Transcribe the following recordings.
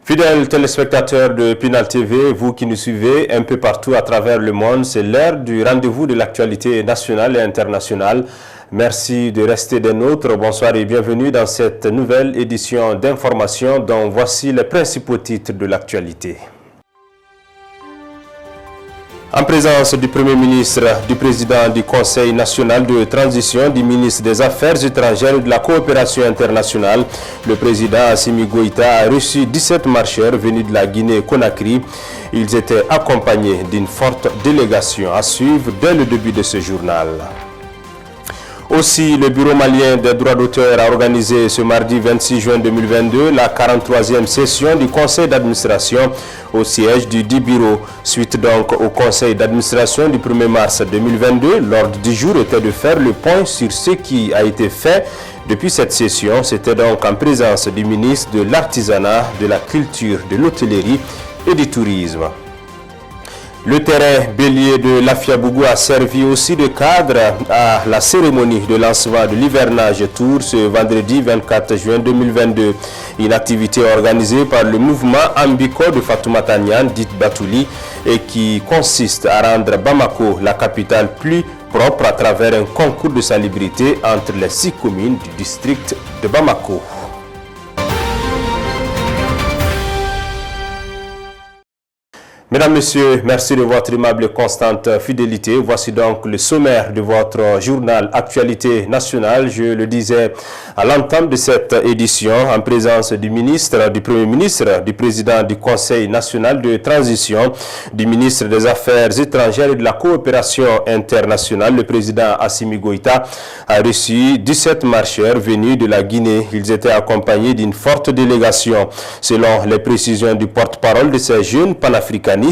Fidèles téléspectateurs de Pinal TV, vous qui nous suivez un peu partout à travers le monde, c'est l'heure du rendez-vous de l'actualité nationale et internationale. Merci de rester des nôtres. Bonsoir et bienvenue dans cette nouvelle édition d'information dont voici les principaux titres de l'actualité. En présence du Premier ministre, du Président du Conseil national de transition, du ministre des Affaires étrangères et de la coopération internationale, le Président Assimi Goïta a reçu 17 marcheurs venus de la Guinée-Conakry. Ils étaient accompagnés d'une forte délégation à suivre dès le début de ce journal. Aussi, le Bureau malien des droits d'auteur a organisé ce mardi 26 juin 2022 la 43e session du conseil d'administration au siège du dit bureau. Suite donc au conseil d'administration du 1er mars 2022, l'ordre du jour était de faire le point sur ce qui a été fait depuis cette session. C'était donc en présence du ministre de l'Artisanat, de la Culture, de l'Hôtellerie et du Tourisme. Le terrain bélier de l'Afiabougou a servi aussi de cadre à la cérémonie de lancement de l'hivernage Tour ce vendredi 24 juin 2022. Une activité organisée par le mouvement Ambiko de Fatoumata Niane, dite Batouli, et qui consiste à rendre Bamako, la capitale, plus propre à travers un concours de salubrité entre les 6 communes du district de Bamako. Mesdames, Messieurs, merci de votre aimable et constante fidélité. Voici donc le sommaire de votre journal Actualité nationale. Je le disais à l'entame de cette édition, en présence du ministre, du Premier ministre, du Président du Conseil national de transition, du ministre des Affaires étrangères et de la coopération internationale, le Président Assimi Goïta a reçu 17 marcheurs venus de la Guinée. Ils étaient accompagnés d'une forte délégation. Selon les précisions du porte-parole de ces jeunes panafricanistes,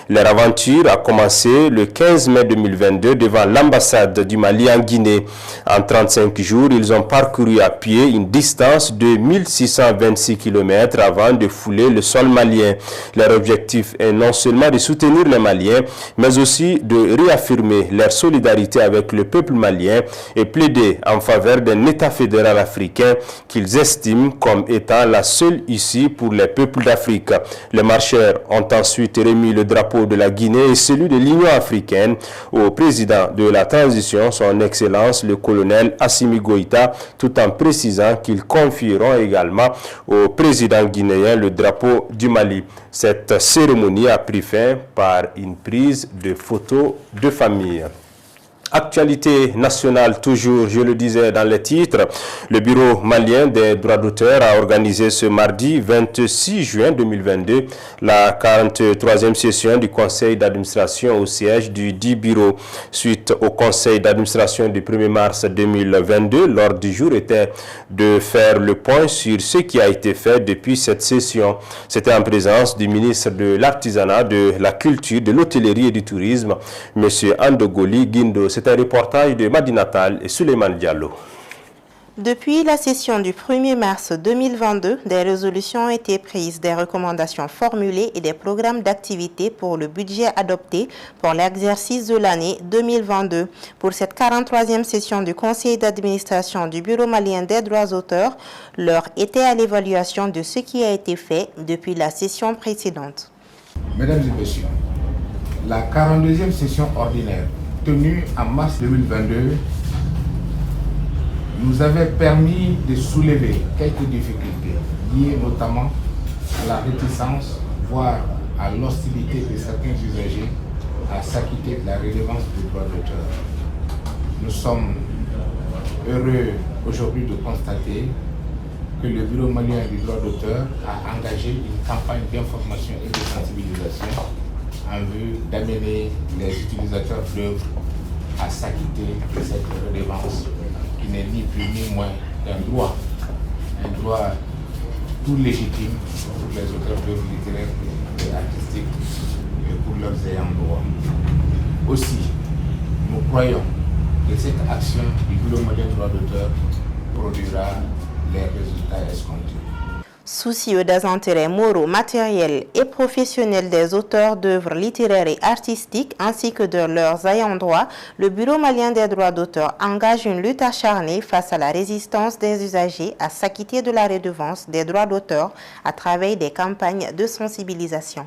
leur aventure a commencé le 15 mai 2022 devant l'ambassade du Mali en Guinée. En 35 jours, ils ont parcouru à pied une distance de 1626 km avant de fouler le sol malien. Leur objectif est non seulement de soutenir les Maliens, mais aussi de réaffirmer leur solidarité avec le peuple malien et plaider en faveur d'un État fédéral africain qu'ils estiment comme étant la seule issue pour les peuples d'Afrique. Les marcheurs ont ensuite remis le drapeau de la Guinée et celui de l'Union africaine au président de la transition, son Excellence le colonel Assimi Goïta, tout en précisant qu'ils confieront également au président guinéen le drapeau du Mali. Cette cérémonie a pris fin par une prise de photos de famille. Actualité nationale toujours, je le disais dans les titres, le Bureau malien des droits d'auteur a organisé ce mardi 26 juin 2022 la 43e session du conseil d'administration au siège du dit bureau. Suite au conseil d'administration du 1er mars 2022, l'ordre du jour était de faire le point sur ce qui a été fait depuis cette session. C'était en présence du ministre de l'Artisanat, de la Culture, de l'Hôtellerie et du Tourisme, M. Andogoli Guindo. C'est un reportage de Madinatal et Suleiman Diallo. Depuis la session du 1er mars 2022, des résolutions ont été prises, des recommandations formulées et des programmes d'activité pour le budget adopté pour l'exercice de l'année 2022. Pour cette 43e session du conseil d'administration du Bureau malien des droits d'auteur, l'heure était à l'évaluation de ce qui a été fait depuis la session précédente. Mesdames et messieurs, la 42e session ordinaire tenue en mars 2022 nous avait permis de soulever quelques difficultés liées notamment à la réticence, voire à l'hostilité de certains usagers à s'acquitter de la redevance du droit d'auteur. Nous sommes heureux aujourd'hui de constater que le Bureau malien du droit d'auteur a engagé une campagne d'information et de sensibilisation en vue d'amener les utilisateurs d'œuvres à s'acquitter de cette redevance qui n'est ni plus ni moins qu'un droit tout légitime pour les auteurs d'œuvres littéraires et artistiques et pour leurs ayants droit. Aussi, nous croyons que cette action du Bureau malien du droit d'auteur produira les résultats escomptés. Soucieux des intérêts moraux, matériels et professionnels des auteurs d'œuvres littéraires et artistiques ainsi que de leurs ayants droit, le Bureau malien des droits d'auteur engage une lutte acharnée face à la résistance des usagers à s'acquitter de la redevance des droits d'auteur à travers des campagnes de sensibilisation.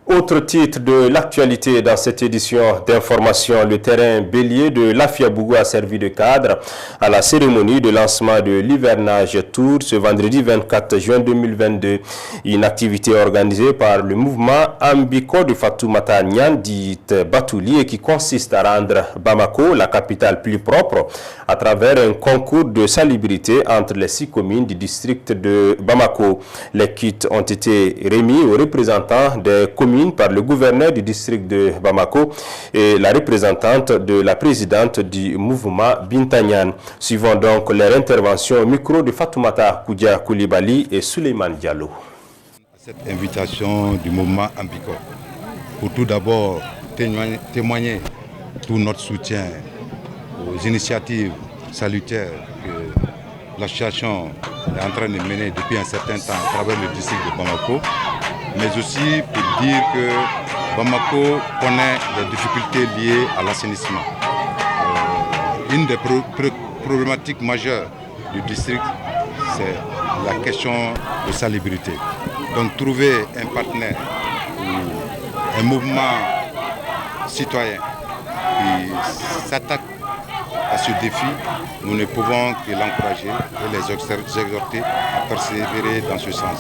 Autre titre de l'actualité dans cette édition d'information, le terrain Bélier de Lafiabougou a servi de cadre à la cérémonie de lancement de l'hivernage Tour ce vendredi 24 juin 2022. Une activité organisée par le mouvement Ambiko de Fatoumata Niane, dite Batouli, et qui consiste à rendre Bamako, la capitale, plus propre à travers un concours de salubrité entre les 6 communes du district de Bamako. Les kits ont été remis aux représentants des communes par le gouverneur du district de Bamako et la représentante de la présidente du mouvement Bintanyan. Suivons donc leur intervention au micro de Fatoumata Koudia Koulibaly et Suleiman Diallo. Cette invitation du mouvement Ambiko pour tout d'abord témoigner tout notre soutien aux initiatives salutaires que l'association est en train de mener depuis un certain temps à travers le district de Bamako, mais aussi pour dire que Bamako connaît des difficultés liées à l'assainissement. Une des problématiques majeures du district, c'est la question de salubrité. Donc trouver un partenaire ou un mouvement citoyen qui s'attaque à ce défi, nous ne pouvons que l'encourager et les exhorter à persévérer dans ce sens.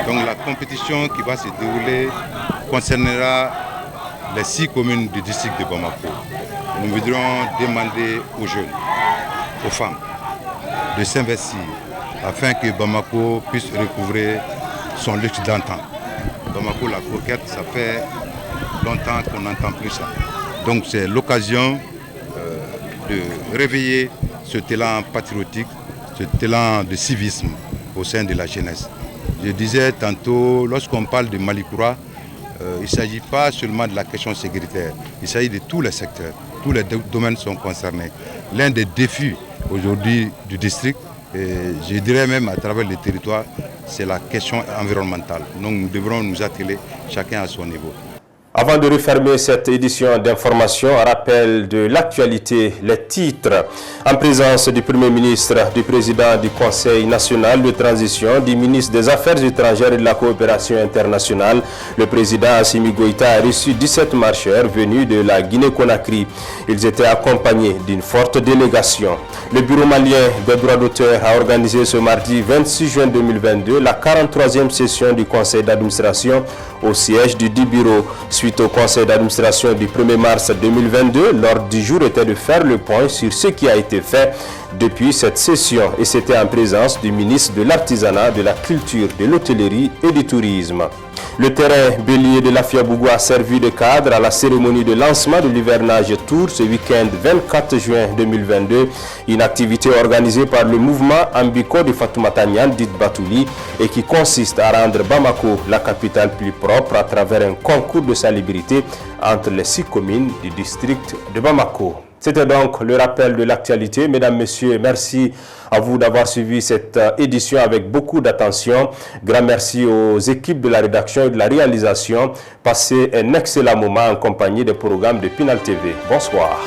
Donc la compétition qui va se dérouler concernera les 6 communes du district de Bamako. Nous voudrions demander aux jeunes, aux femmes, de s'investir afin que Bamako puisse recouvrer son luxe d'antan. Bamako, la coquette, ça fait longtemps qu'on n'entend plus ça. Donc c'est l'occasion de réveiller ce talent patriotique, ce talent de civisme au sein de la jeunesse. Je disais tantôt, lorsqu'on parle de Malikoura, il ne s'agit pas seulement de la question sécuritaire, il s'agit de tous les secteurs, tous les domaines sont concernés. L'un des défis aujourd'hui du district, et je dirais même à travers les territoires, c'est la question environnementale. Donc nous devrons nous atteler chacun à son niveau. Avant de refermer cette édition d'information, rappel de l'actualité, les titres. En présence du Premier ministre, du Président du Conseil national de transition, du ministre des Affaires étrangères et de la coopération internationale, le Président Assimi Goïta a reçu 17 marcheurs venus de la Guinée-Conakry. Ils étaient accompagnés d'une forte délégation. Le Bureau malien des droits d'auteur a organisé ce mardi 26 juin 2022 la 43e session du Conseil d'administration au siège du dit bureau. Suite au conseil d'administration du 1er mars 2022, l'ordre du jour était de faire le point sur ce qui a été fait depuis cette session et c'était en présence du ministre de l'Artisanat, de la Culture, de l'Hôtellerie et du Tourisme. Le terrain Bélier de Lafiabougou a servi de cadre à la cérémonie de lancement de l'hivernage Tour ce week-end 24 juin 2022, une activité organisée par le mouvement Ambiko de Fatoumata Niane, dite Batouli, et qui consiste à rendre Bamako, la capitale, plus propre à travers un concours de salubrité entre les 6 communes du district de Bamako. C'était donc le rappel de l'actualité. Mesdames, Messieurs, merci à vous d'avoir suivi cette édition avec beaucoup d'attention. Grand merci aux équipes de la rédaction et de la réalisation. Passez un excellent moment en compagnie des programmes de Pinal TV. Bonsoir.